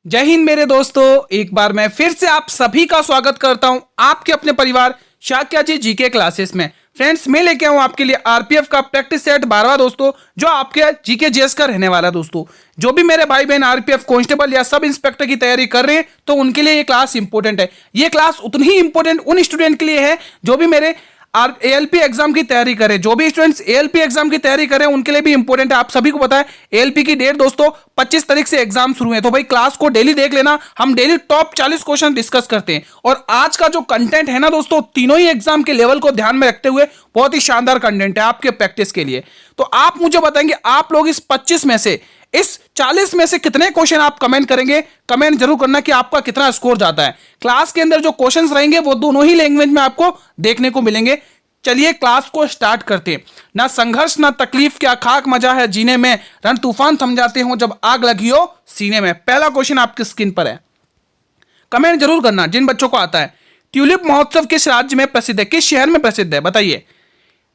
जय हिंद मेरे दोस्तों। एक बार मैं फिर से आप सभी का स्वागत करता हूं आपके अपने परिवार शाक्या जी जीके क्लासेस में। फ्रेंड्स, मैं लेके आऊं आपके लिए आरपीएफ का प्रैक्टिस सेट 12वां दोस्तों, जो आपके जीके जीएस का रहने वाला दोस्तों। जो भी मेरे भाई बहन आरपीएफ कांस्टेबल या सब इंस्पेक्टर की तैयारी कर रहे हैं तो उनके लिए ये क्लास इंपॉर्टेंट है। ये क्लास उतनी ही इंपॉर्टेंट उन स्टूडेंट के लिए है जो भी मेरे एएलपी एग्जाम की तैयारी करें। जो भी स्टूडेंट्स एएलपी एग्जाम की तैयारी करें उनके लिए भी इंपॉर्टेंट है। आप सभी को पता है एएलपी की डेट दोस्तों 25 तारीख से एग्जाम शुरू है, तो भाई क्लास को डेली देख लेना। हम डेली टॉप 40 क्वेश्चन डिस्कस करते हैं और आज का जो कंटेंट है ना दोस्तों, तीनों ही एग्जाम के लेवल को ध्यान में रखते हुए बहुत ही शानदार कंटेंट है आपके प्रैक्टिस के लिए। तो आप मुझे बताएंगे आप लोग इस 25 में से, इस 40 में से कितने क्वेश्चन आप कमेंट करेंगे। कमेंट जरूर करना कि आपका कितना स्कोर जाता है। क्लास के अंदर जो क्वेश्चंस रहेंगे वो दोनों ही लैंग्वेज में आपको देखने को मिलेंगे। चलिए क्लास को स्टार्ट करते हैं। ना संघर्ष ना तकलीफ, क्या खाक मजा है जीने में, रण तूफान थम जाते हो जब आग लगी हो सीने में। पहला क्वेश्चन आपकी स्क्रीन पर है, कमेंट जरूर करना जिन बच्चों को आता है। ट्यूलिप महोत्सव किस राज्य में प्रसिद्ध है, किस शहर में प्रसिद्ध है बताइए।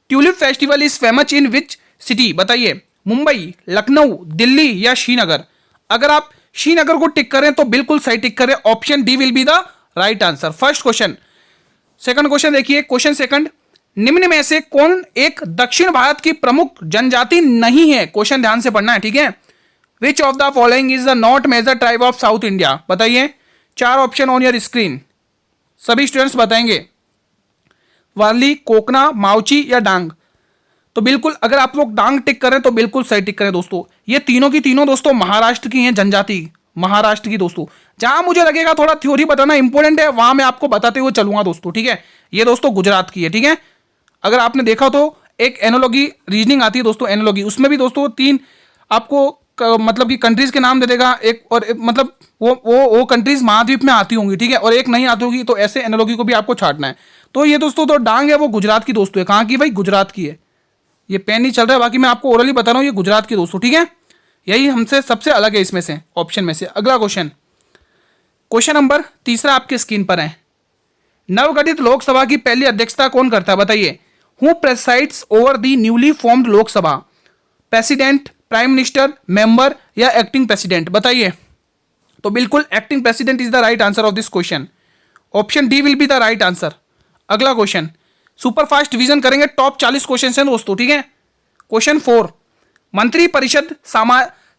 Tulip festival is famous in which city, बताइए। मुंबई, लखनऊ, दिल्ली या श्रीनगर। अगर आप श्रीनगर को टिक करें तो बिल्कुल सही टिक करें, option D will be the right answer. First question. Second question देखिए, क्वेश्चन सेकंड, निम्न में से कौन एक दक्षिण भारत की प्रमुख जनजाति नहीं है। क्वेश्चन ध्यान से पढ़ना है, ठीक है। Which of the following is the not major tribe of south India, बताइए। चार ऑप्शन ऑन योर स्क्रीन, सभी स्टूडेंट्स बताएंगे। वारली, कोकना, माउची या डांग। तो बिल्कुल अगर आप लोग डांग टिक करें तो बिल्कुल सही टिक करें दोस्तों। ये तीनों की तीनों दोस्तों महाराष्ट्र की हैं जनजाति, महाराष्ट्र की दोस्तों। जहां मुझे लगेगा थोड़ा थ्योरी बताना इंपॉर्टेंट है वहां मैं आपको बताते हुए चलूंगा दोस्तों, ठीक है। ये दोस्तों गुजरात की है, ठीक है। अगर आपने देखा तो एक एनोलॉजी रीजनिंग आती है दोस्तों, एनोलॉजी, उसमें भी दोस्तों तीन आपको मतलब कि कंट्रीज के नाम दे देगा। एक और मतलब वो कंट्रीज महाद्वीप में आती होंगी, ठीक है, और एक नहीं आती होगी, तो ऐसे एनोलॉजी को भी आपको छाटना है। तो ये दोस्तों तो डांग है वो गुजरात की दोस्तों है। कहाँ की भाई, गुजरात की है। ये पेन नहीं चल रहा है, बाकी मैं आपको ओरली बता रहा हूँ ये गुजरात की दोस्तों, ठीक है। यही हमसे सबसे अलग है इसमें से, ऑप्शन में से। अगला क्वेश्चन, क्वेश्चन नंबर तीसरा आपके स्क्रीन पर है। नवगठित लोकसभा की पहली अध्यक्षता कौन करता है, बताइए। Who presides over the newly formed Lok Sabha, president, prime minister, member या एक्टिंग प्रेसिडेंट, बताइए। तो बिल्कुल acting president is the right answer of this question, option D will be the right answer. अगला क्वेश्चन, सुपर फास्ट डिवीजन करेंगे, top 40 question हैं दोस्तों, ठीक है। क्वेश्चन 4, मंत्री परिषद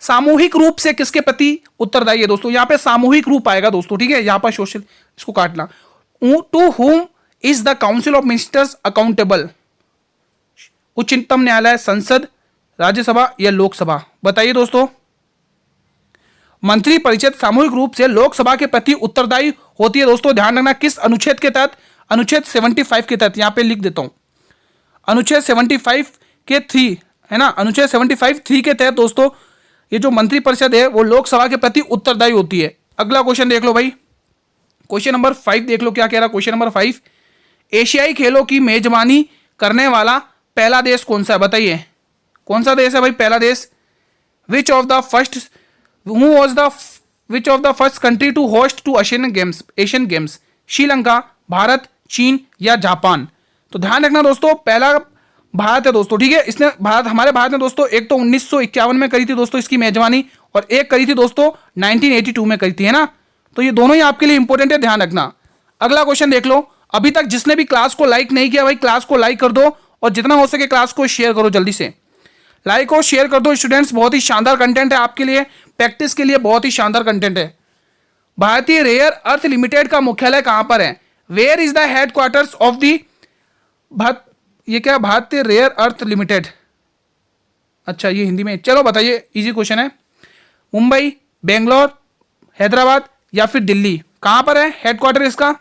सामूहिक रूप से किसके प्रति उत्तरदायी है दोस्तों। यहां पे सामूहिक रूप आएगा दोस्तों, ठीक है। यहां पर सोशल, इसको काटना। To whom is the council of ministers accountable, उच्चतम न्यायालय, संसद, राज्यसभा या लोकसभा, बताइए दोस्तों। मंत्री परिषद सामूहिक रूप से लोकसभा के प्रति उत्तरदायी होती है दोस्तों। ध्यान रखना किस अनुच्छेद के तहत, अनुच्छेद 75 के तहत। यहां पे लिख देता हूं, अनुच्छेद 75 के 3 है ना, अनुच्छेद 75 3 के तहत दोस्तों ये जो मंत्री परिषद है वो लोकसभा के प्रति उत्तरदायी होती है। अगला क्वेश्चन देख लो भाई, क्वेश्चन नंबर 5 देख लो क्या कह रहा। क्वेश्चन नंबर 5, एशियाई खेलों की मेजबानी करने वाला पहला देश कौन सा है, बताइए। कौन सा देश है भाई पहला देश। Which of the first country to host two Asian games, Sri Lanka, Bharat, चीन या जापान। तो ध्यान रखना दोस्तों, पहला भारत है दोस्तों, ठीक है। इसने हमारे भारत ने दोस्तों एक तो 1951 में करी थी दोस्तों इसकी मेजबानी, और एक करी थी दोस्तों 1982 में करी थी, है ना। तो ये दोनों ही आपके लिए इंपॉर्टेंट है, ध्यान रखना। अगला क्वेश्चन देख लो। अभी तक जिसने भी क्लास को लाइक नहीं किया भाई क्लास को लाइक कर दो, और जितना हो सके क्लास को शेयर करो, जल्दी से लाइक और शेयर कर दो स्टूडेंट्स। बहुत ही शानदार कंटेंट है आपके लिए, प्रैक्टिस के लिए बहुत ही शानदार कंटेंट है। भारतीय रेयर अर्थ लिमिटेड का मुख्यालय कहां पर है। Where is the headquarters of the ये क्या, भारतीय रेयर अर्थ लिमिटेड। अच्छा ये हिंदी में, चलो बताइए, इजी क्वेश्चन है। मुंबई, बेंगलोर, हैदराबाद या फिर दिल्ली, कहां पर है हेडक्वार्टर इसका।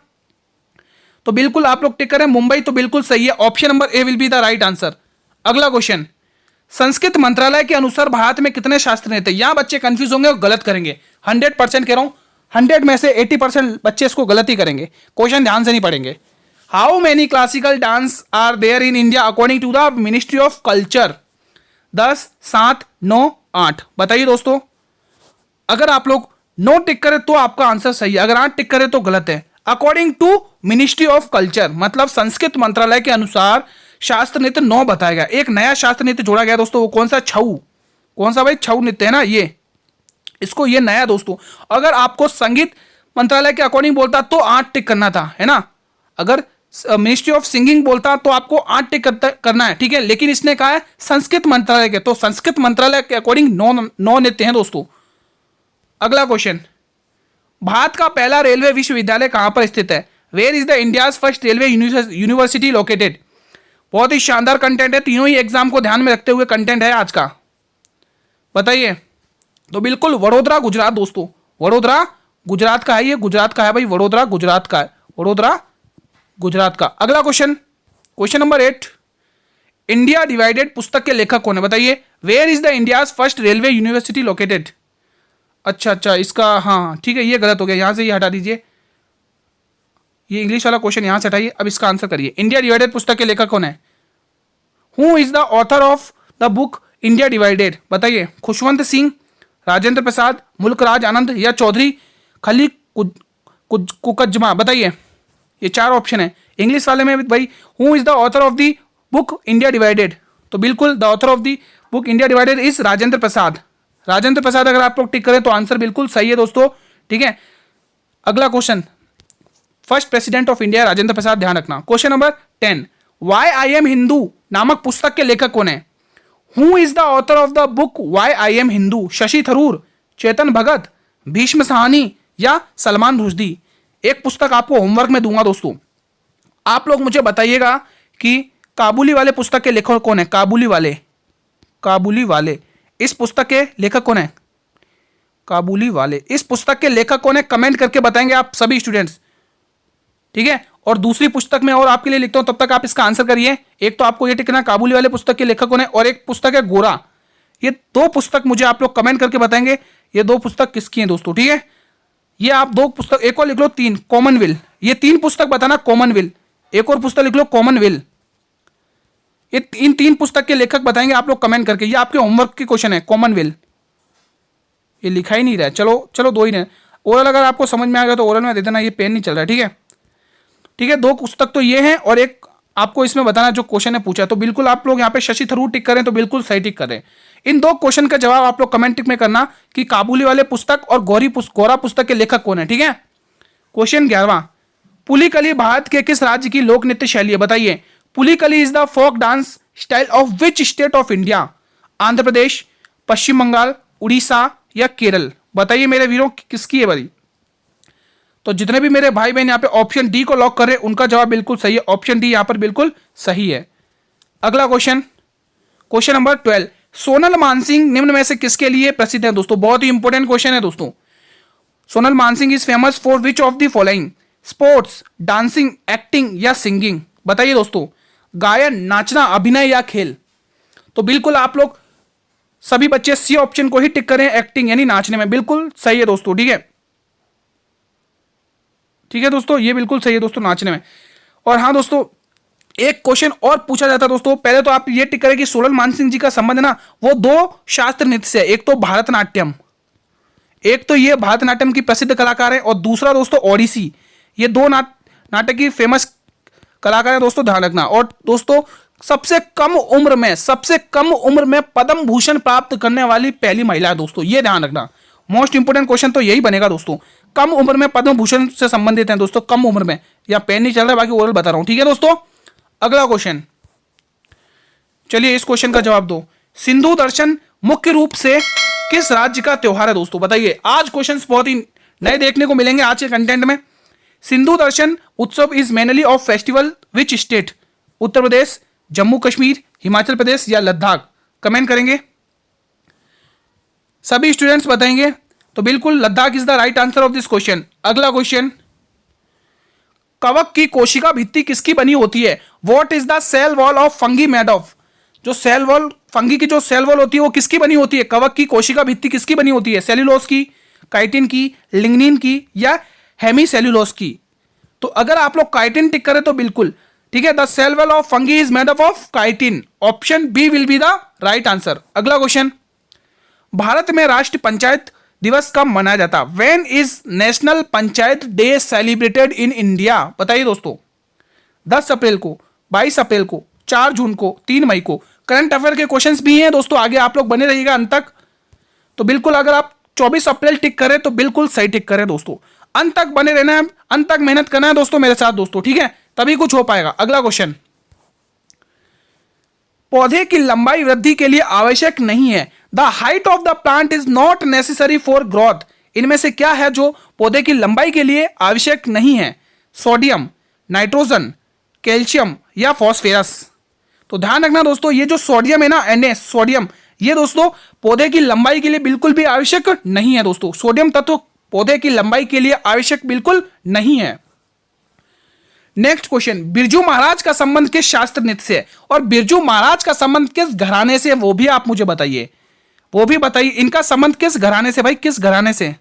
तो बिल्कुल आप लोग टिक करें मुंबई, तो बिल्कुल सही है, option number A will be the right answer. अगला क्वेश्चन, संस्कृत मंत्रालय के अनुसार भारत में कितने शास्त्र नृत्य। यहां बच्चे कंफ्यूज होंगे और गलत करेंगे, 100% कह रहा हूं, 100 में से 80% बच्चे इसको गलत ही करेंगे, क्वेश्चन ध्यान से नहीं पढ़ेंगे। How many classical dance are there in India according to the ministry of culture. 10, 7, 9, 8, बताइए दोस्तों। अगर आप लोग 9 टिक करें तो आपका आंसर सही है, अगर 8 टिक करें तो गलत है। According to ministry of culture मतलब संस्कृत मंत्रालय के अनुसार शास्त्र नृत्य 9 बताया गया। एक नया शास्त्र नृत्य जोड़ा गया दोस्तों, वो कौन सा, छऊ। कौन सा भाई, छऊ नृत्य है ना ये। इसको ये नया दोस्तों। अगर आपको संगीत मंत्रालय के अकॉर्डिंग बोलता तो 8 टिक करना था, है ना। अगर मिनिस्ट्री ऑफ सिंगिंग बोलता तो आपको 8 टिक करना है, ठीक है। लेकिन इसने कहा है संस्कृत मंत्रालय के, तो संस्कृत मंत्रालय के अकॉर्डिंग 9 देते हैं दोस्तों। अगला क्वेश्चन, भारत का पहला रेलवे विश्वविद्यालय कहां पर स्थित है? Where is the India's first railway university located? बहुत ही शानदार कंटेंट है, तीनों ही एग्जाम को ध्यान में रखते हुए कंटेंट है आज का, बताइए। तो बिल्कुल वडोदरा गुजरात दोस्तों, वडोदरा गुजरात का है, ये गुजरात का है भाई, वडोदरा गुजरात का है, वडोदरा गुजरात का। अगला question, question number 8, India divided पुस्तक के लेखक कौन है? बताइए। Where is the India's first railway university located? अच्छा, इसका हाँ ठीक है, ये गलत हो गया, यहां से ये हटा दीजिए, ये इंग्लिश वाला क्वेश्चन यहां से हटाइए। अब इसका आंसर करिए, इंडिया डिवाइडेड पुस्तक के लेखक कौन है? Who is the author of the book India divided? बताइए। खुशवंत सिंह, राजेंद्र प्रसाद, मुल्कराज आनंद या चौधरी खली कुकज्मा? बताइए, ये 4 ऑप्शन है। इंग्लिश वाले में भाई, who is the author of the book India divided? तो बिल्कुल the author of the book India divided is Rajendra Prasad. Rajendra Prasad अगर आप लोग टिक करें तो आंसर बिल्कुल सही है दोस्तों, ठीक है। अगला question, first president of India Rajendra Prasad, ध्यान रखना। Question number 10, why I am Hindu नामक पुस्तक के लेखक कौन है? Who is the author of the book why I am Hindu? Shashi Tharoor, Chetan Bhagat, Bhisham Sahni या सलमान रुश्दी? एक पुस्तक आपको होमवर्क में दूंगा दोस्तों, आप लोग मुझे बताइएगा कि काबुली वाले पुस्तक के लेखक कौन है? काबुली वाले इस पुस्तक के लेखक कौन है? काबुली वाले इस पुस्तक के लेखक कौन है? कमेंट करके बताएंगे आप सभी स्टूडेंट्स, ठीक है। और दूसरी पुस्तक में और आपके लिए लिखता हूं, तब तक आप इसका आंसर करिए। एक तो आपको ये टिकना काबुली वाले पुस्तक के लेखक कौन है, और एक पुस्तक है गोरा। ये 2 पुस्तक मुझे आप लोग कमेंट करके बताएंगे ये 2 पुस्तक किसकी हैं दोस्तों, ठीक है। ये आप 2 पुस्तक, एक और लिख लो 3, कॉमनवेल्थ। ये 3 पुस्तक बताना, कॉमनवेल्थ। एक और पुस्तक लिख लो कॉमनवेल्थ। ये इन 3 पुस्तक के लेखक बताएंगे आप लोग कमेंट करके। ये आपके होमवर्क के क्वेश्चन है, कॉमनवेल्थ। ये लिखा ही नहीं रहा है, चलो 2 ही रहे। ओरल अगर आपको समझ में आ गया तो ओरल में दे देना, ये पेन नहीं चल रहा है, ठीक है। 2 पुस्तक तो ये हैं, और एक आपको इसमें बताना जो क्वेश्चन है पूछा। तो बिल्कुल आप लोग यहाँ पे शशि थरूर टिक करें तो बिल्कुल सही टिक करें। इन 2 क्वेश्चन का जवाब आप लोग कमेंट में करना कि काबुली वाले पुस्तक और गोरा पुस्तक के लेखक कौन है, ठीक है। क्वेश्चन 11, पुलिकली भारत के किस राज्य की लोक नृत्य शैली है? बताइए। Pulikali is the folk dance style of which state of India? Andhra Pradesh, Paschim Bangal, Orissa या केरल? बताइए मेरे वीरों, किसकी है भाई? तो जितने भी मेरे भाई बहन यहाँ पे ऑप्शन डी को लॉक कर रहे हैं, उनका जवाब बिल्कुल सही है, ऑप्शन डी यहाँ पर बिल्कुल सही है। अगला question, question number 12, Sonal Mansingh निम्न में से किसके लिए प्रसिद्ध है? दोस्तों बहुत ही इंपॉर्टेंट क्वेश्चन है दोस्तों। Sonal Mansingh is famous for which of the following? Sports, dancing, acting या सिंगिंग? बताइए दोस्तों। गायन, नाचना, अभिनय या खेल? तो बिल्कुल आप लोग सभी बच्चे सी ऑप्शन को ही टिक करें, एक्टिंग यानी नाचने में। बिल्कुल सही है दोस्तों, ठीक है दोस्तों, ये बिल्कुल सही है दोस्तों, नाचने में। और हाँ दोस्तों, एक क्वेश्चन और पूछा जाता है दोस्तों। पहले तो आप ये टिक करें कि सोनल मानसिंह जी का संबंध है ना, वो 2 शास्त्र नृत्य से है। एक तो भरतनाट्यम, एक तो ये भरतनाट्यम की प्रसिद्ध कलाकार है, और दूसरा दोस्तों ओडिसी। ये 2 नाटक की फेमस कलाकार है दोस्तों, ध्यान रखना। और दोस्तों सबसे कम उम्र में पद्म भूषण प्राप्त करने वाली पहली महिला है दोस्तों, ये ध्यान रखना। मोस्ट इंपोर्टेंट क्वेश्चन तो यही बनेगा दोस्तों, कम उम्र में पद्म भूषण से संबंधित हैं दोस्तों, कम उम्र में। या पेन नहीं चल रहा है, बाकी ओरल बता रहा हूं, ठीक है दोस्तों। अगला क्वेश्चन, चलिए इस क्वेश्चन का जवाब दो। सिंधु दर्शन मुख्य रूप से किस राज्य का त्योहार है दोस्तों? बताइए। आज क्वेश्चंस बहुत ही नए देखने को मिलेंगे आज के कंटेंट में। Sindhu Darshan Utsav is mainly of festival which state? Uttar Pradesh, Jammu Kashmir, Himachal Pradesh या लद्दाख? कमेंट करेंगे सभी स्टूडेंट्स, बताएंगे। तो बिल्कुल Ladakh is the right answer of this question. अगला क्वेश्चन, कवक की कोशिका भित्ति किसकी बनी होती है? What is the cell wall of fungi made of? जो सेल वॉल, फंगी की जो सेल वॉल होती है वो किसकी बनी होती है? कवक की कोशिका भित्ति किसकी बनी होती है? सेल्यूलोज की, काइटिन की, लिग्निन की या हेमी सेल्यूलोज की? तो अगर आप लोग काइटिन टिक करें तो बिल्कुल ठीक है, the cell wall of fungi is made of chitin. Option B will be the right answer. अगला क्वेश्चन, भारत में राष्ट्रीय पंचायत दिवस कब मनाया जाता? When is national panchayat day celebrated in India? बताइए दोस्तों। 10 अप्रैल को, 22 अप्रैल को, 4 जून को, 3 मई को। करंट अफेयर के क्वेश्चंस भी हैं दोस्तों, आगे आप लोग बने रहिएगा अंत तक। तो बिल्कुल अगर आप 24 अप्रैल टिक करें तो बिल्कुल सही टिक करें दोस्तों। अंत तक बने रहना है, अंत तक मेहनत करना है दोस्तों मेरे साथ दोस्तों, ठीक है, तभी कुछ हो पाएगा। अगला क्वेश्चन, पौधे की लंबाई वृद्धि के लिए आवश्यक नहीं है। The height of the plant is not necessary for growth. इनमें से क्या है जो पौधे की लंबाई के लिए आवश्यक नहीं है? सोडियम, नाइट्रोजन, कैल्शियम या फॉस्फेरस। तो ध्यान रखना दोस्तों, ये जो सोडियम है ना, Na सोडियम, ये दोस्तों पौधे की लंबाई के लिए बिल्कुल भी आवश्यक नहीं है दोस्तों। सोडियम तत्व पौधे की लंबाई के लिए आवश्यक बिल्कुल नहीं है। नेक्स्ट क्वेश्चन, बिरजू महाराज का संबंध किस शास्त्र नृत्य से है? और बिरजू महाराज का संबंध किस घराने से है वो भी आप मुझे बताइए, वो भी बताइए। इनका संबंध किस घराने से भाई, किस घराने से?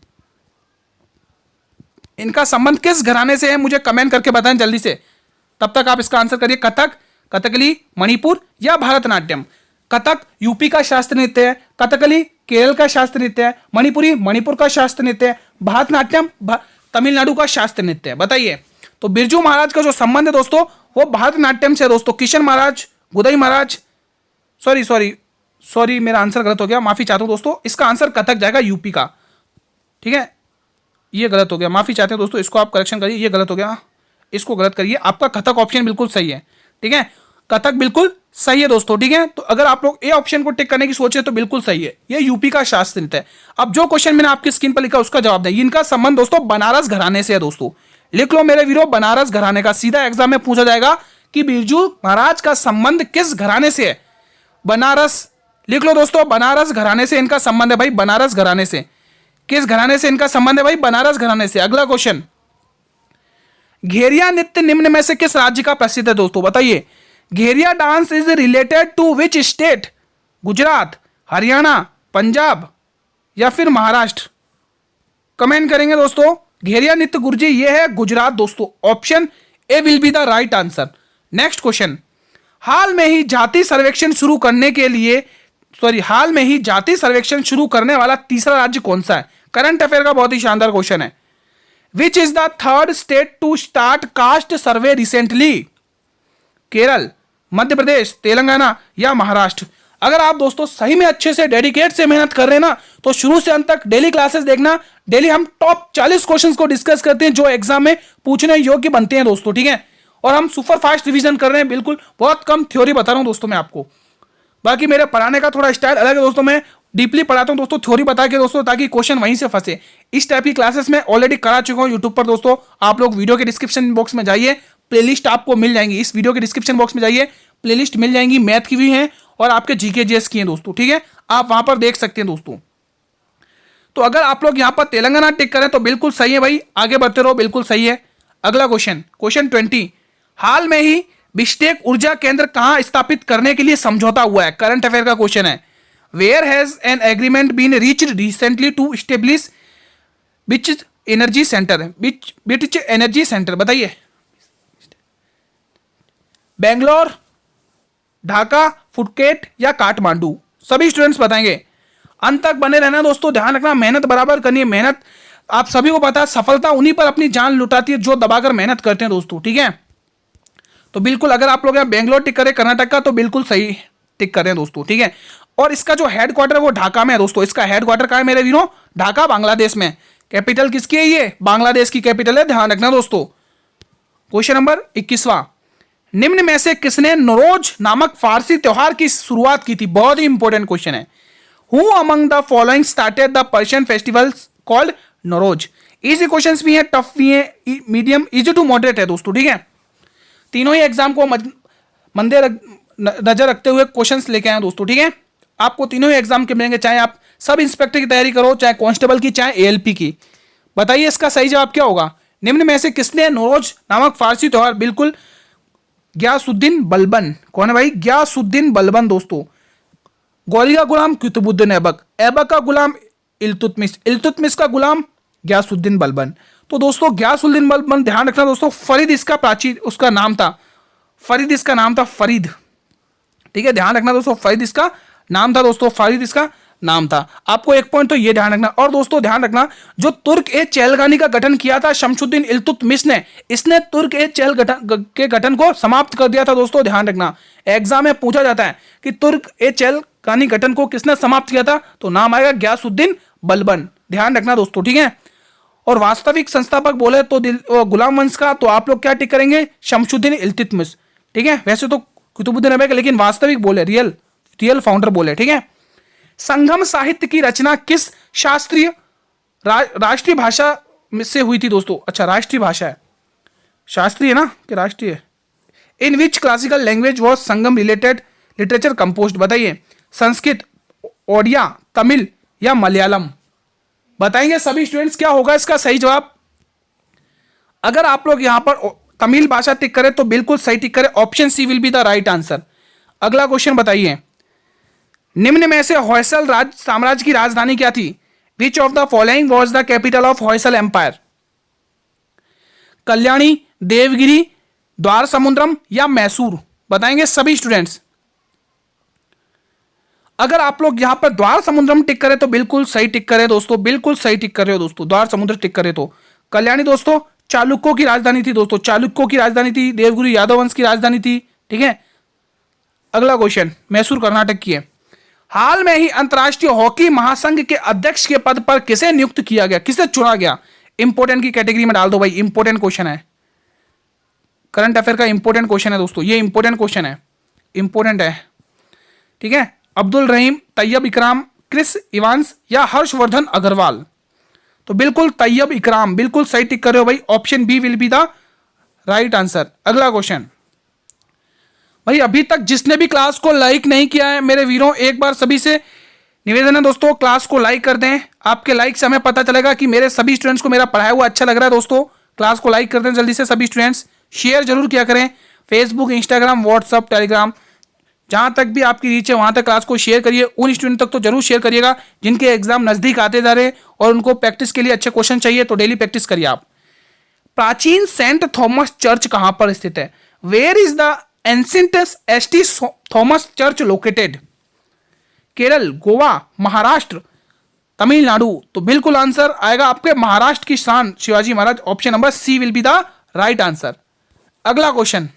इनका संबंध किस घराने से है मुझे कमेंट करके बताएं जल्दी से। तब तक आप इसका आंसर करिए। कथक, कथकली, मणिपुर या भरतनाट्यम। कथक यूपी का शास्त्र नृत्य है, कथकली केरल का शास्त्र नृत्य है, मणिपुरी मणिपुर का शास्त्र नृत्य है, भरतनाट्यम तमिलनाडु का शास्त्र नृत्य है। बताइए। तो बिरजू महाराज का जो संबंध है दोस्तों वो भरतनाट्यम से दोस्तों। किशन महाराज, गुदई महाराज, सॉरी मेरा आंसर गलत हो गया, माफी चाहता हूं दोस्तों। इसका आंसर कथक जाएगा, यूपी का, ठीक है। ये गलत हो गया, माफी चाहते हैं दोस्तों, इसको आप करेक्शन करिए, ये गलत हो गया, इसको गलत करिए। आपका कथक ऑप्शन बिल्कुल सही है, ठीक है, कथक बिल्कुल सही है दोस्तों, ठीक है। तो अगर आप लोग ए ऑप्शन को टिक करने की सोचे तो बिल्कुल सही है, ये यूपी का शास्त्र नृत्य है। अब जो क्वेश्चन मैंने आपकी स्क्रीन पर लिखा उसका जवाब दें। इनका संबंध दोस्तों बनारस घराने से है दोस्तों। लिख लो मेरे वीरो, बनारस घराने का। सीधा एग्जाम में पूछा जाएगा कि बिरजू महाराज का संबंध किस घराने से है? बनारस। लिख लो दोस्तों, बनारस घराने से इनका संबंध है भाई, बनारस घराने से। किस घराने से इनका संबंध है भाई? बनारस घराने से। अगला क्वेश्चन, घेरिया नृत्य निम्न में से किस राज्य का प्रसिद्ध है दोस्तों? बताइए। Gheriya dance is related to which state? Gujarat, Haryana, Punjab या फिर महाराष्ट्र? कमेंट करेंगे दोस्तों। घेरिया नृत्य गुरुजी ये है गुजरात दोस्तों। Option A will be the right answer. Next question, हाल में ही जाति सर्वेक्षण शुरू करने वाला तीसरा राज्य कौन सा है? करंट अफेयर का बहुत ही शानदार क्वेश्चन है। Which is the third state to start caste survey recently? Kerala, Madhya Pradesh, Telangana या महाराष्ट्र? अगर आप दोस्तों सही में अच्छे से डेडिकेट से मेहनत कर रहे हैं ना तो शुरू से अंत तक डेली क्लासेस देखना। डेली हम टॉप 40 क्वेश्चंस को डिस्कस करते हैं जो एग्जाम में पूछने योग्य बनते हैं दोस्तों, ठीक है। और हम सुपर फास्ट रिवीजन कर रहे हैं, बिल्कुल बहुत कम थ्योरी बता रहा हूं दोस्तों मैं आपको। बाकी मेरे पढ़ाने का थोड़ा स्टाइल अलग है दोस्तों, मैं डीपली पढ़ाता हूं दोस्तों, थ्योरी बता के दोस्तों, ताकि क्वेश्चन वहीं से फंसे। इस टाइप की क्लासेस में ऑलरेडी करा चुका हूं यूट्यूब पर दोस्तों। आप लोग वीडियो के डिस्क्रिप्शन बॉक्स में जाइए, प्लेलिस्ट आपको मिल जाएंगी। इस वीडियो के डिस्क्रिप्शन बॉक्स में जाइए, प्लेलिस्ट मिल जाएंगी, मैथ की भी है और आपके जीके जीएस की है दोस्तों, ठीक है। आप वहां पर देख सकते हैं दोस्तों। तो अगर आप लोग यहां पर तेलंगाना टिक करें तो बिल्कुल सही है भाई, आगे बढ़ते रहो, बिल्कुल सही है। अगला क्वेश्चन, क्वेश्चन 20, हाल में ही बिश्टेक ऊर्जा केंद्र कहां स्थापित करने के लिए समझौता हुआ है? करंट अफेयर का क्वेश्चन है। Where has an agreement been reached recently to establish which energy centre? Which energy centre? बताइए। बेंगलोर, ढाका, फुकेट या काठमांडू? सभी स्टूडेंट्स बताएंगे। अंत तक बने रहना दोस्तों, ध्यान रखना, मेहनत बराबर करनी है। मेहनत आप सभी को पता है, सफलता उन्हीं पर अपनी जान लुटाती है जो दबाकर मेहनत करते हैं दोस्तों, ठीक है। तो बिल्कुल अगर आप लोग यहाँ बेंगलोर टिक करें कर्नाटक का तो बिल्कुल सही टिक करें दोस्तों, ठीक है। और इसका जो हेडक्वार्टर है वो ढाका में है दोस्तों। इसका हेडक्वार्टर कहाँ है मेरे वीरों? ढाका, बांग्लादेश में। कैपिटल किसकी है? ये बांग्लादेश की कैपिटल है, ध्यान रखना दोस्तों। क्वेश्चन नंबर 21वां, निम्न में से किसने नौरोज नामक फारसी त्योहार की शुरुआत की थी? बहुत ही इंपॉर्टेंट क्वेश्चन है। Who among the following started the Persian festivals called Nowruz? Easy questions भी हैं, टफ भी हैं, मीडियम, इजी टू मॉडरेट है दोस्तों, ठीक है। तीनों ही एग्जाम को नजर रखते हुए क्वेश्चंस लेके आए दोस्तों, ठीक है। आपको तीनों ही एग्जाम के मिलेंगे, चाहे आप सब इंस्पेक्टर की तैयारी करो, चाहे कांस्टेबल की, चाहे एएलपी की। बताइए इसका सही जवाब क्या होगा? निम्न में से किसने नौरोज नामक फारसी त्योहार? बिल्कुल गियासुद्दीन बलबन। कौन है भाई? गियासुद्दीन बलबन दोस्तों। गौरी का गुलाम कुतुबुद्दीन ऐबक, ऐबक का गुलाम इल्तुतमिश, इल्तुतमिश का गुलाम गियासुद्दीन बलबन। तो दोस्तों गियासुद्दीन बलबन, ध्यान रखना दोस्तों, फरीद इसका प्राचीन उसका नाम था, फरीद इसका नाम था, फरीद, ठीक है। ध्यान रखना दोस्तों, फरीद इसका नाम था दोस्तों, फरीद इसका नाम था। आपको एक पॉइंट तो ये ध्यान रखना। और दोस्तों ध्यान रखना, जो तुर्क ए चहलगानी का गठन किया था शमशुद्दीन इल्तुतमिश ने, इसने तुर्क ए चहल के गठन को समाप्त कर दिया था दोस्तों, ध्यान रखना। एग्जाम में पूछा जाता है कि तुर्क ए चहल कानी गठन को किसने समाप्त किया था? तो नाम आएगा गयासुद्दीन बलबन, ध्यान रखना दोस्तों, ठीक है। और वास्तविक संस्थापक बोले तो गुलाम वंश का, तो आप लोग क्या टिक करेंगे? शमशुद्दीन इल्तुतमिश, ठीक है। वैसे तो कुतुबुद्दीन ऐबक, लेकिन वास्तविक बोले, रियल फाउंडर बोले, ठीक है। संगम साहित्य की रचना किस शास्त्रीय राष्ट्रीय भाषा से हुई थी दोस्तों? अच्छा, राष्ट्रीय भाषा है, शास्त्रीय ना कि राष्ट्रीय? In which classical language was Sangam related literature composed? बताइए, संस्कृत, ओडिया, तमिल या मलयालम? बताएंगे सभी स्टूडेंट्स क्या होगा इसका सही जवाब। अगर आप लोग यहां पर तमिल भाषा टिक करें तो बिल्कुल सही टिक करें, option C will be the right answer. अगला क्वेश्चन बताइए, निम्न में से होयसल साम्राज्य की राजधानी क्या थी? Which of the following was the capital of Hoysala empire? Kalyani, Devagiri, Dwarasamudram या मैसूर? बताएंगे सभी स्टूडेंट्स। अगर आप लोग यहां पर द्वार समुद्रम टिक करें तो बिल्कुल सही टिक करें दोस्तों, बिल्कुल सही टिक कर रहे हो दोस्तों, द्वार समुद्र टिक करें तो। कल्याणी दोस्तों चालुक्यों की राजधानी थी दोस्तों, चालुक्यों की राजधानी थी, देवगिरी यादव वंश की राजधानी थी, ठीक है। अगला क्वेश्चन, मैसूर कर्नाटक की है। हाल में ही अंतरराष्ट्रीय हॉकी महासंघ के अध्यक्ष के पद पर किसे नियुक्त किया गया, किसे चुना गया? इंपोर्टेंट की कैटेगरी में डाल दो भाई, इंपोर्टेंट क्वेश्चन है, करंट अफेयर का इंपोर्टेंट क्वेश्चन है दोस्तों, ये इंपोर्टेंट क्वेश्चन है, इंपोर्टेंट है, ठीक है। अब्दुल रहीम, तैयब इकराम, क्रिस इवांस या हर्षवर्धन अग्रवाल? तो बिल्कुल तैयब इकराम, बिल्कुल सही टिक कर रहे हो भाई, option B will be the right answer. अगला क्वेश्चन भाई, अभी तक जिसने भी क्लास को लाइक नहीं किया है मेरे वीरों, एक बार सभी से निवेदन है दोस्तों, क्लास को लाइक कर दें। आपके लाइक से हमें पता चलेगा कि मेरे सभी स्टूडेंट्स को मेरा पढ़ाया हुआ अच्छा लग रहा है दोस्तों। क्लास को लाइक कर दें जल्दी से सभी स्टूडेंट्स, शेयर जरूर किया करें, फेसबुक, इंस्टाग्राम, व्हाट्सअप, टेलीग्राम, जहां तक भी आपकी रीच है वहां तक क्लास को शेयर करिए। उन स्टूडेंट तक तो जरूर शेयर करिएगा जिनके एग्जाम नजदीक आते जा रहे हैं और उनको प्रैक्टिस के लिए अच्छे क्वेश्चन चाहिए, तो डेली प्रैक्टिस करिए आप। प्राचीन सेंट थॉमस चर्च कहां पर स्थित है? Where is the ancient ST Thomas church located? Kerala, Goa, Maharashtra, Tamil Nadu? तो बिल्कुल आंसर आएगा आपके महाराष्ट्र की शान Shivaji Maharaj, option number C will be the right answer. अगला क्वेश्चन,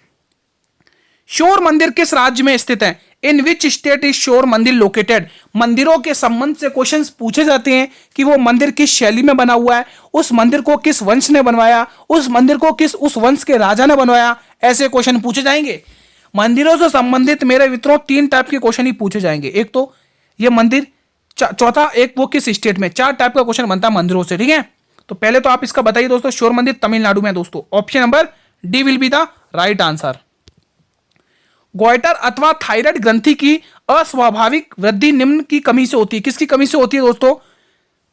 शोर मंदिर किस राज्य में स्थित है? इन विच स्टेट इज शोर मंदिर लोकेटेड? मंदिरों के संबंध से क्वेश्चंस पूछे जाते हैं कि वो मंदिर किस शैली में बना हुआ है, उस मंदिर को किस वंश ने बनवाया, उस मंदिर को किस उस वंश के राजा ने बनवाया, ऐसे क्वेश्चन पूछे जाएंगे। मंदिरों से संबंधित मेरे मित्रों 3 टाइप के क्वेश्चन ही पूछे जाएंगे, एक तो ये मंदिर, चौथा एक वो किस स्टेट में, 4 टाइप का क्वेश्चन बनता है मंदिरों से, ठीक है। तो पहले तो आप इसका बताइए दोस्तों, शोर मंदिर तमिलनाडु में दोस्तों, option number D will be the right answer. Goitre अथवा थायराइड ग्रंथि की अस्वाभाविक वृद्धि निम्न की कमी से होती है? किसकी कमी से होती है दोस्तों?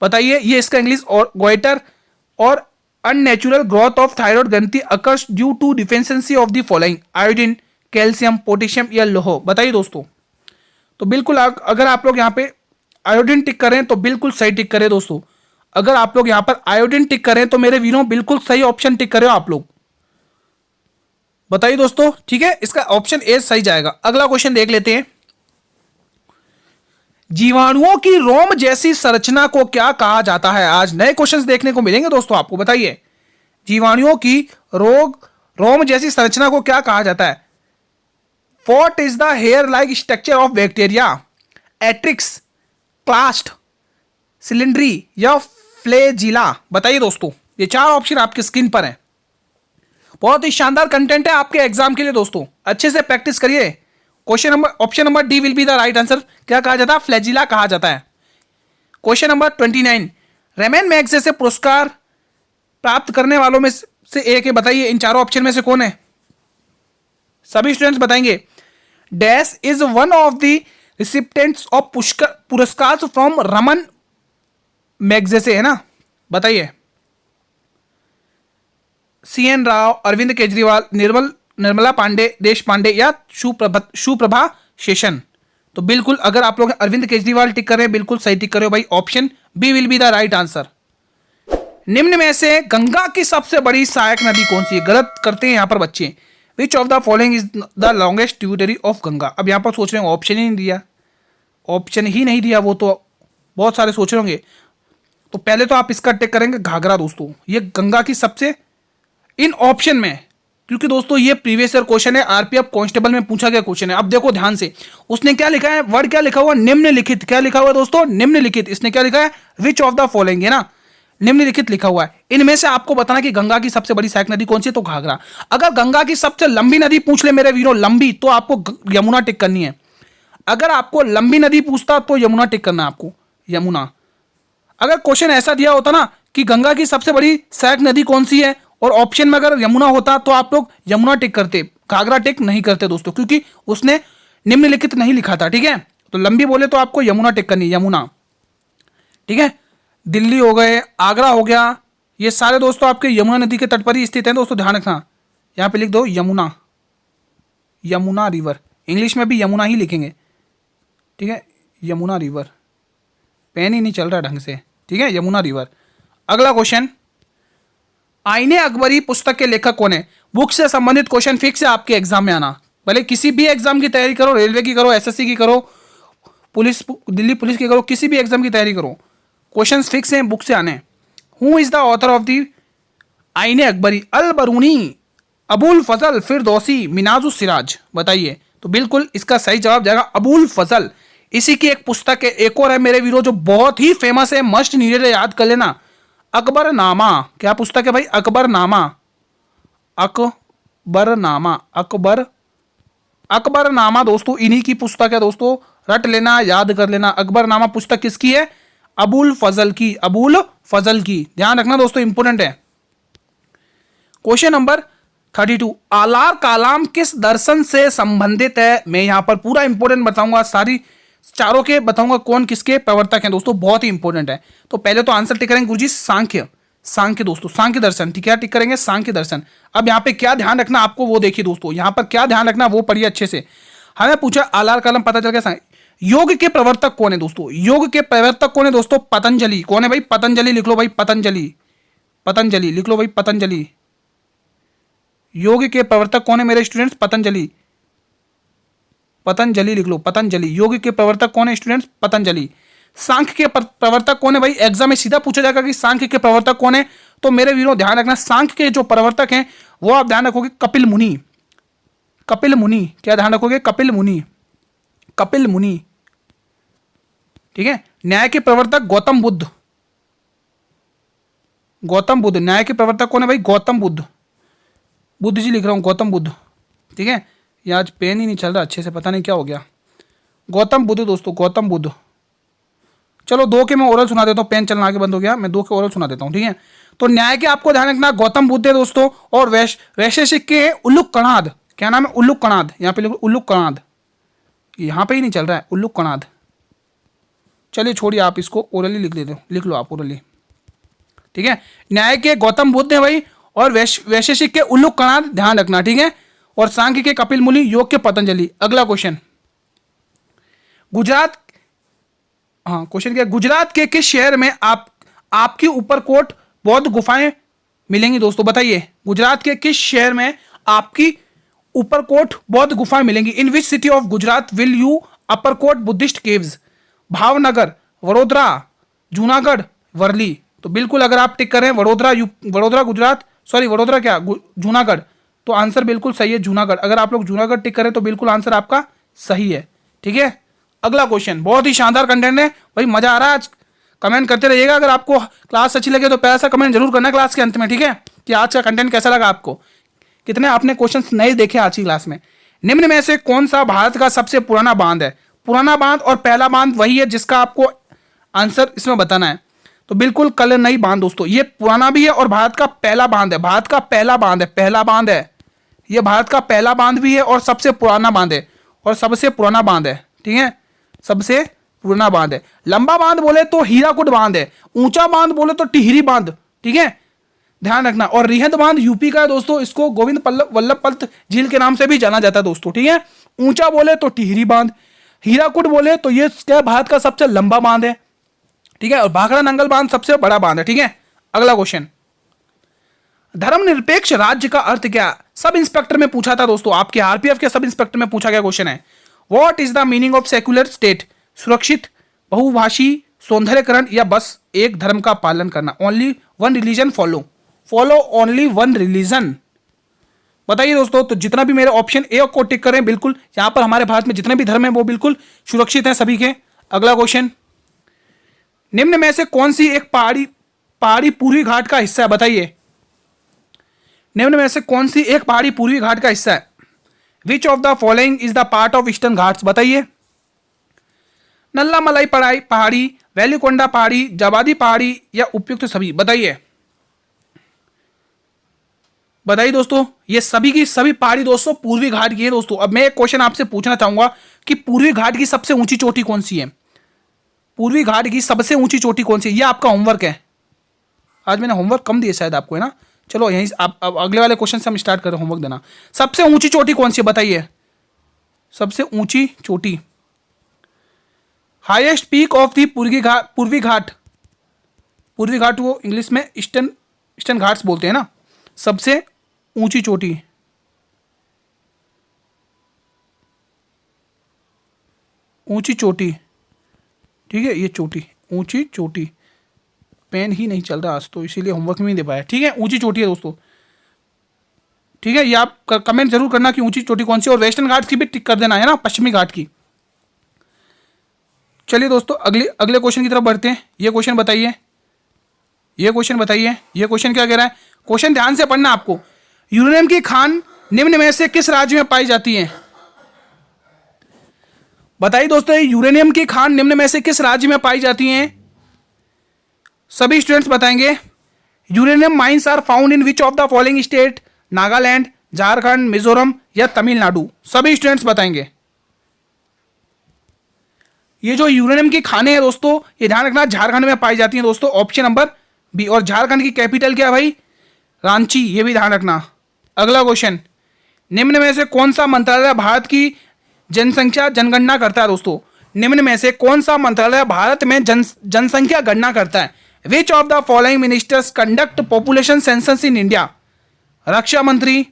बताइए, ये इसका इंग्लिश, और गोइटर और अननेचुरल ग्रोथ ऑफ थायराइड ग्रंथि occurs due to deficiency of the following? Iodine, calcium, potassium या लोह? बताइए दोस्तों। तो बिल्कुल अगर आप लोग यहाँ पे आयोडीन टिक करें तो बिल्कुल सही टिक करें दोस्तों। अगर आप लोग यहाँ पर आयोडीन टिक करें तो मेरे वीरों बिल्कुल सही ऑप्शन टिक करें आप लोग, बताइए दोस्तों, ठीक है। इसका ऑप्शन ए सही जाएगा। अगला क्वेश्चन देख लेते हैं, जीवाणुओं की रोम जैसी संरचना को क्या कहा जाता है? आज नए क्वेश्चंस देखने को मिलेंगे दोस्तों आपको, बताइए जीवाणुओं की रोम जैसी संरचना को क्या कहा जाता है? What is the hair like structure of bacteria? Atrix, clast, cylindry या फ्लेजिला? बताइए दोस्तों, ये 4 ऑप्शन आपकी स्क्रीन पर हैं। बहुत ही शानदार कंटेंट है आपके एग्जाम के लिए दोस्तों, अच्छे से प्रैक्टिस करिए। Question number, option number D will be the right answer. क्या कहा जाता है? फ्लैजिला कहा जाता है। क्वेश्चन नंबर 29, रेमन मैग्सेसे से पुरस्कार प्राप्त करने वालों में से एक है, बताइए इन 4 ऑप्शन में से कौन है? सभी स्टूडेंट्स बताएंगे। Dash is one of the recipients of पुरस्कार फ्रॉम रमन मैग्सेसे, है ना? बताइए। सीएन राव, अरविंद केजरीवाल, निर्मला पांडे, देश पांडे या सुप्रभा शेषन? तो बिल्कुल अगर आप लोग अरविंद केजरीवाल टिक कर रहे हैं बिल्कुल सही टिक कर रहे हो भाई, option B will be the right answer. निम्न में से गंगा की सबसे बड़ी सहायक नदी कौन सी है? गलत करते हैं यहाँ पर बच्चे। विच of the following is the longest tributary of Ganga? अब यहाँ पर सोच रहे हैं ऑप्शन ही नहीं दिया, ऑप्शन ही नहीं दिया, वो तो बहुत सारे सोच रहे होंगे। तो पहले तो आप इसका टिक करेंगे घाघरा दोस्तों, ये गंगा की सबसे, इन ऑप्शन में क्योंकि दोस्तों ये प्रीवियस ईयर क्वेश्चन है, आरपीएफ कांस्टेबल में पूछा गया क्वेश्चन है। अब देखो ध्यान से, उसने क्या लिखा है, वर्ड क्या लिखा हुआ, निम्नलिखित। क्या लिखा हुआ दोस्तों, निम्नलिखित। इसने क्या लिखा है, विच ऑफ द फॉलोइंग, है ना, निम्नलिखित लिखा हुआ है। इनमें से आपको बताना कि गंगा की सबसे बड़ी सहायक नदी कौन सी है, तो घाघरा। अगर गंगा की सबसे लंबी नदी पूछ ले मेरे वीरों, लंबी, तो आपको यमुना टिक करनी है। अगर आपको लंबी नदी पूछता तो यमुना टिक करना है आपको, यमुना। अगर क्वेश्चन ऐसा दिया होता ना कि गंगा की सबसे बड़ी सहायक नदी कौन सी है और ऑप्शन में अगर यमुना होता तो आप लोग यमुना टिक करते, घाघरा टिक नहीं करते दोस्तों, क्योंकि उसने निम्नलिखित नहीं लिखा था। ठीक है, तो लंबी बोले तो आपको यमुना टिक करनी, यमुना। ठीक है, दिल्ली हो गए, आगरा हो गया, ये सारे दोस्तों आपके यमुना नदी के तट पर ही स्थित हैं दोस्तों, ध्यान रखना। यहां पे लिख दो यमुना, यमुना रिवर। इंग्लिश में भी यमुना ही लिखेंगे। ठीक है, यमुना रिवर, पेन ही नहीं चल रहा ढंग से। ठीक है, यमुना रिवर। अगला क्वेश्चन, आईने अकबरी पुस्तक के लेखक कौन है। बुक से संबंधित क्वेश्चन फिक्स है आपके एग्जाम में आना, भले किसी भी एग्जाम की तैयारी करो, रेलवे की करो, एसएससी की करो, पुलिस, दिल्ली पुलिस की करो, किसी भी एग्जाम की तैयारी करो, क्वेश्चन फिक्स हैं, बुक से आने। Who is the author of the आईने अकबरी, अल बरूनी, अबुल फजल फिरदौसी, मिनाजुस सिराज। बताइए, तो बिल्कुल इसका सही जवाब जाएगा अबुल फजल। इसी की एक पुस्तक है, एक और है मेरे वीरों जो बहुत ही फेमस है, मस्ट नीडेड है, याद कर लेना, अकबरनामा। क्या पुस्तक है भाई, अकबरनामा, अकबरनामा, अकबरनामा दोस्तों इन्हीं की पुस्तक है दोस्तों, रट लेना, याद कर लेना। अकबरनामा पुस्तक किसकी है, अबुल फजल की, अबुल फजल की, ध्यान रखना दोस्तों, इंपोर्टेंट है। क्वेश्चन नंबर 32, आलार कालाम किस दर्शन से संबंधित है। मैं यहां पर पूरा इंपोर्टेंट बताऊंगा, सारी चारों के बताऊंगा कौन किसके प्रवर्तक हैं दोस्तों, बहुत ही इंपॉर्टेंट है। तो पहले तो आंसर टिक करेंगे गुरुजी, सांख्य, सांख्य दोस्तों, सांख्य दर्शन। ठीक है, टिक करेंगे सांख्य दर्शन। अब यहाँ पे क्या ध्यान रखना आपको वो देखिए दोस्तों, यहाँ पर क्या ध्यान रखना वो पढ़िए अच्छे से। हमें पूछा आलार कलम, पता चल गया। योग के प्रवर्तक कौन है दोस्तों, योग के प्रवर्तक कौन है दोस्तों, पतंजलि। कौन है भाई, पतंजलि लिख लो भाई, पतंजलि, पतंजलि लिख लो भाई, पतंजलि। योग के प्रवर्तक कौन है मेरे स्टूडेंट्स, पतंजलि, पतंजलि लिख लो, पतंजलि। योग के प्रवर्तक कौन है स्टूडेंट्स, पतंजलि। सांख्य के प्रवर्तक कौन है भाई, एग्जाम में सीधा पूछा जाएगा कि सांख्य के प्रवर्तक कौन है, तो मेरे वीरों ध्यान रखना, सांख्य के जो प्रवर्तक हैं वो आप ध्यान रखोगे कपिल मुनि, कपिल मुनि। क्या ध्यान रखोगे, कपिल मुनि, कपिल मुनि। ठीक है, न्याय के प्रवर्तक गौतम बुद्ध, गौतम बुद्ध। न्याय के प्रवर्तक कौन है भाई, गौतम बुद्ध, बुद्ध जी लिख रहा हूं, गौतम बुद्ध। ठीक है, ये आज पेन ही नहीं चल रहा अच्छे से, पता नहीं क्या हो गया। गौतम बुद्ध दोस्तों, गौतम बुद्ध। चलो दो के मैं ओरल सुना देता हूँ, पेन चलना आगे बंद हो गया, मैं दो के ओरल सुना देता हूँ। ठीक है, तो न्याय के आपको ध्यान रखना गौतम बुद्ध है दोस्तों, और वैशेषिक के उल्लुक कणाद। क्या नाम है, उल्लुक कणाद। यहाँ पे लिखो उल्लुक कणाद, यहाँ पे ही नहीं चल रहा है, उल्लुक कणाद। चलिए छोड़िए, आप इसको ओरली लिख लेते हो, लिख लो आप ओरली। ठीक है, न्याय के गौतम बुद्ध है भाई, और वैशेषिक के उल्लुक कणाद, ध्यान रखना। ठीक है, और सांख्य के कपिल मुनि, योग के पतंजलि। अगला क्वेश्चन, गुजरात, हाँ क्वेश्चन क्या, गुजरात के किस शहर में आपकी ऊपरकोट बौद्ध गुफाएं मिलेंगी दोस्तों। बताइए, गुजरात के किस शहर में आपकी ऊपरकोट बौद्ध गुफाएं मिलेंगी। In which city of Gujarat will you Uparkot Buddhist caves. Bhavnagar, Vadodara, Junagadh, Worli. तो बिल्कुल अगर आप टिक करें वडोदरा, वडोदरा गुजरात, सॉरी वडोदरा क्या, जूनागढ़, तो आंसर बिल्कुल सही है जूनागढ़। अगर आप लोग जूनागढ़ टिक करें तो बिल्कुल आंसर आपका सही है। ठीक है, अगला क्वेश्चन, बहुत ही शानदार कंटेंट है भाई, मजा आ रहा है आज। कमेंट करते रहिएगा, अगर आपको क्लास अच्छी लगे तो प्यारा सा कमेंट जरूर करना क्लास के अंत में। ठीक है, कि आज का कंटेंट कैसा लगा आपको, कितने आपने क्वेश्चंस नए देखे आज की क्लास में। निम्न में से कौन सा भारत का सबसे पुराना बांध है। पुराना बांध और पहला बांध वही है जिसका आपको आंसर इसमें बताना है। तो बिल्कुल कल नई बांध दोस्तों, ये पुराना भी है और भारत का पहला बांध है, भारत का पहला बांध है, पहला बांध है ये, भारत का पहला बांध भी है और सबसे पुराना बांध है, और सबसे पुराना बांध है। ठीक है, सबसे पुराना बांध है। लंबा बांध बोले तो हीराकुड बांध है, ऊंचा बांध बोले तो टिहरी बांध। ठीक है, ध्यान रखना। और रिहंद बांध यूपी का है दोस्तों, इसको गोविंद वल्लभ पंत झील के नाम से भी जाना जाता है दोस्तों। ठीक है, ऊंचा बोले तो टिहरी बांध, हीराकुड बोले तो ये क्या भारत का सबसे लंबा बांध है। ठीक है, और भाखड़ा नंगल बांध सबसे बड़ा बांध है। ठीक है, अगला क्वेश्चन, धर्मनिरपेक्ष राज्य का अर्थ क्या। सब इंस्पेक्टर में पूछा था दोस्तों, आपके आरपीएफ के सब इंस्पेक्टर में पूछा गया क्वेश्चन है। What is the meaning of secular state. सुरक्षित, बहुभाषी, सौंदर्यकरण, या बस एक धर्म का पालन करना। Only one religion follow, follow only one religion. बताइए दोस्तों। तो जितना भी मेरे ऑप्शन ए को टिक करें, बिल्कुल यहाँ पर हमारे भारत में जितने भी धर्म हैं वो बिल्कुल सुरक्षित हैं सभी के। अगला क्वेश्चन, निम्न में से कौन सी एक पहाड़ी पूर्वी घाट का हिस्सा है? बताइए, निम्न में से कौन सी एक पहाड़ी पूर्वी घाट का हिस्सा है? Which of the following is the part of eastern Ghats? बताइए, नल्लामलाई पहाड़ी, वेलिकोंडा पहाड़ी, जवादी पहाड़ी या उपयुक्त सभी? बताइए बताइए दोस्तों। ये सभी की सभी पहाड़ी दोस्तों पूर्वी घाट की है दोस्तों। अब मैं एक क्वेश्चन आपसे पूछना चाहूंगा कि पूर्वी घाट की सबसे ऊंची चोटी कौन सी है? पूर्वी घाट की सबसे ऊंची चोटी कौन सी है? ये आपका होमवर्क है। आज मैंने होमवर्क कम दिया शायद आपको, है ना। चलो यहीं आप अगले वाले क्वेश्चन से हम स्टार्ट करें होमवर्क देना। सबसे ऊंची चोटी कौन सी है? बताइए, सबसे ऊंची चोटी, हाईएस्ट पीक ऑफ दी पूर्वी घाट वो इंग्लिश में ईस्टर्न घाट्स बोलते हैं ना। सबसे ऊंची चोटी, ठीक है, ये चोटी, ऊंची चोटी। पेन ही नहीं चल रहा आज तो, इसीलिए होमवर्क में नहीं दे पाया। ठीक है, ऊंची चोटी है दोस्तों। ठीक है, ये आप कमेंट जरूर करना कि ऊंची चोटी कौन सी, और वेस्टर्न घाट की भी टिक कर देना, है ना, पश्चिमी घाट की। चलिए दोस्तों अगले क्वेश्चन की तरफ बढ़ते हैं। ये क्वेश्चन बताइए, ये क्वेश्चन क्या कह रहा है? क्वेश्चन ध्यान से पढ़ना आपको। यूरेनियम की खान निम्न में से किस राज्य में पाई जाती है? बताइए दोस्तों, यूरेनियम की खान निम्न में से किस राज्य में पाई जाती हैं? सभी स्टूडेंट्स बताएंगे। Uranium mines are found in which of the following state? Nagaland, Jharkhand, Mizoram या तमिलनाडु? सभी स्टूडेंट्स बताएंगे। ये जो यूरेनियम की खानें हैं दोस्तों, ये ध्यान रखना झारखंड में पाई जाती हैं दोस्तों, ऑप्शन नंबर बी। और झारखंड की कैपिटल क्या भाई? रांची, ये भी ध्यान रखना। अगला क्वेश्चन, निम्न में से कौन सा मंत्रालय भारत की जनगणना करता है? दोस्तों, निम्न में से कौन सा मंत्रालय भारत में जनसंख्या गणना करता है? Which of the following ministers conduct population census in India? रक्षा मंत्री,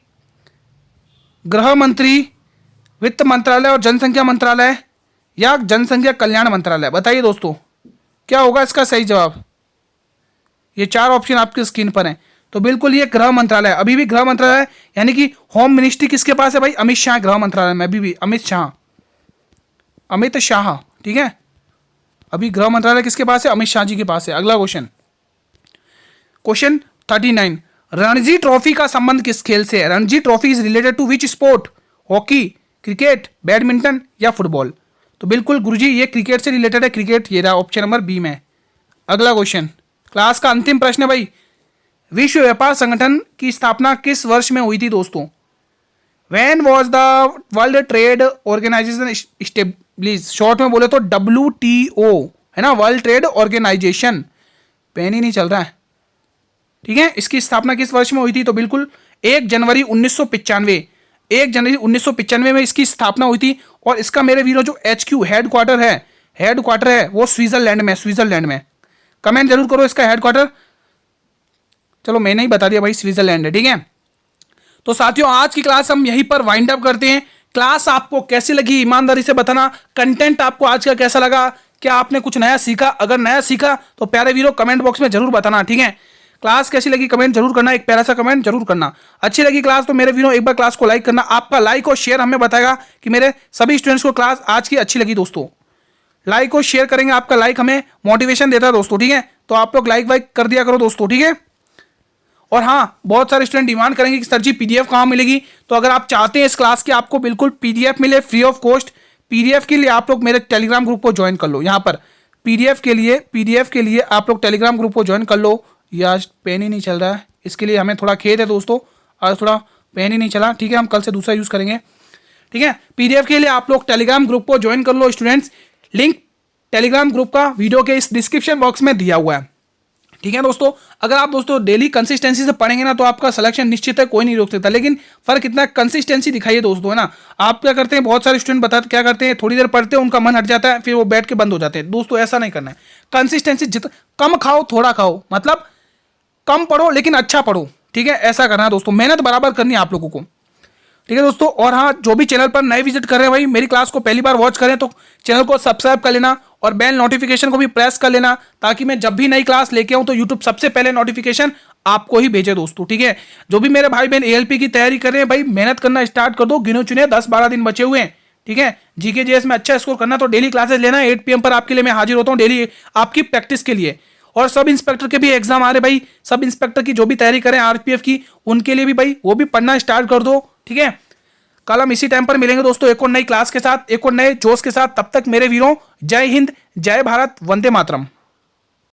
गृह मंत्री, वित्त मंत्रालय और जनसंख्या मंत्रालय या जनसंख्या कल्याण मंत्रालय? बताइए दोस्तों, क्या होगा इसका सही जवाब? ये चार ऑप्शन आपकी स्क्रीन पर हैं। तो बिल्कुल ये गृह मंत्रालय, अभी भी गृह मंत्रालय, यानी कि होम मिनिस्ट्री किसके पास है भाई? अमित शाह गृह मंत्रालय में, अभी भी अमित शाह। ठीक है, अभी गृह मंत्रालय किसके पास है? अमित शाह जी के पास है। अगला क्वेश्चन 39, रणजी ट्रॉफी का संबंध किस खेल से है? Ranji trophy is related to which sport? Hockey, cricket, badminton या फुटबॉल? तो बिल्कुल गुरुजी ये क्रिकेट से रिलेटेड है, क्रिकेट। ये रहा ऑप्शन नंबर बी में। अगला क्वेश्चन, क्लास का अंतिम प्रश्न है भाई। विश्व व्यापार संगठन की स्थापना किस वर्ष में हुई थी दोस्तों? When was the world trade organisation establish? Short में बोले तो WTO, है ना, वर्ल्ड ट्रेड ऑर्गेनाइजेशन। पेन ही नहीं चल रहा है। ठीक है, इसकी स्थापना किस वर्ष में हुई थी? तो बिल्कुल 1 जनवरी 1995 में इसकी स्थापना हुई थी। और इसका मेरे वीरों जो HQ हेडक्वार्टर है वो स्विट्जरलैंड में। कमेंट जरूर करो इसका हेडक्वार्टर। चलो मैंने ही बता दिया भाई, स्विट्जरलैंड है। ठीक है, तो साथियों आज की क्लास हम यहीं पर वाइंड अप करते हैं। क्लास आपको कैसी लगी ईमानदारी से बताना। कंटेंट आपको आज का कैसा लगा? क्या आपने कुछ नया सीखा? अगर नया सीखा तो प्यारे वीरों कमेंट बॉक्स में जरूर बताना। ठीक है, क्लास कैसी लगी कमेंट जरूर करना, एक प्यारा सा कमेंट जरूर करना। अच्छी लगी क्लास तो मेरे वीरों एक बार क्लास को लाइक करना। आपका लाइक और शेयर हमें बताएगा कि मेरे सभी स्टूडेंट्स को क्लास आज की अच्छी लगी। दोस्तों लाइक और शेयर करेंगे, आपका लाइक हमें मोटिवेशन देता है दोस्तों। ठीक है, तो आप लोग लाइक वाइक कर दिया करो दोस्तों। ठीक है, और हाँ, बहुत सारे स्टूडेंट डिमांड करेंगे कि सर जी पीडीएफ कहाँ मिलेगी? तो अगर आप चाहते हैं इस क्लास की आपको बिल्कुल पीडीएफ मिले फ्री ऑफ कॉस्ट, पीडीएफ के लिए आप लोग मेरे टेलीग्राम ग्रुप को ज्वाइन कर लो। यहाँ पर पीडीएफ के लिए आप लोग टेलीग्राम ग्रुप को ज्वाइन कर लो। ये आज पेन ही नहीं चल रहा है, इसके लिए हमें थोड़ा खेद है दोस्तों, आज थोड़ा पेन ही नहीं चला। ठीक है, हम कल से दूसरा यूज़ करेंगे। ठीक है, पीडीएफ के लिए आप लोग टेलीग्राम ग्रुप को ज्वाइन कर लो स्टूडेंट्स। लिंक टेलीग्राम ग्रुप का वीडियो के इस डिस्क्रिप्शन बॉक्स में दिया हुआ है। ठीक है दोस्तों, अगर आप दोस्तों डेली कंसिस्टेंसी से पढ़ेंगे ना तो आपका सिलेक्शन निश्चित है, कोई नहीं रोक सकता। लेकिन फर्क इतना कंसिस्टेंसी दिखाइए दोस्तों, है ना। आप क्या करते हैं, बहुत सारे स्टूडेंट बताते क्या करते हैं, थोड़ी देर पढ़ते हैं उनका मन हट जाता है, फिर वो बैठ के बंद हो जाते हैं। दोस्तों ऐसा नहीं करना है। कंसिस्टेंसी कम खाओ थोड़ा खाओ, मतलब कम पढ़ो लेकिन अच्छा पढ़ो। ठीक है, ऐसा करना है दोस्तों, मेहनत बराबर करनी है आप लोगों को। ठीक है दोस्तों, और हाँ, जो भी चैनल पर नए विजिट कर रहे हैं भाई, मेरी क्लास को पहली बार वॉच करें तो चैनल को सब्सक्राइब कर लेना और बेल नोटिफिकेशन को भी प्रेस कर लेना, ताकि मैं जब भी नई क्लास लेके आऊँ तो यूट्यूब सबसे पहले नोटिफिकेशन आपको ही भेजे दोस्तों। ठीक है, जो भी मेरे भाई बहन एएलपी की तैयारी कर रहे हैं भाई, मेहनत करना स्टार्ट कर दो। गिनो चुने 10-12 दिन बचे हुए हैं। ठीक है, जीके जीएस में अच्छा स्कोर करना तो डेली क्लासेस लेना। 8 PM पर आपके लिए मैं हाजिर होता हूँ डेली आपकी प्रैक्टिस के लिए। और सब इंस्पेक्टर के भी एग्जाम आ रहे भाई, सब इंस्पेक्टर की जो भी तैयारी करें आरपीएफ की, उनके लिए भी भाई वो भी पढ़ना स्टार्ट कर दो। ठीक है, कल हम इसी टाइम पर मिलेंगे दोस्तों एक और नई क्लास के साथ, एक और नए जोश के साथ। तब तक मेरे वीरों, जय हिंद, जय भारत, वंदे मातरम।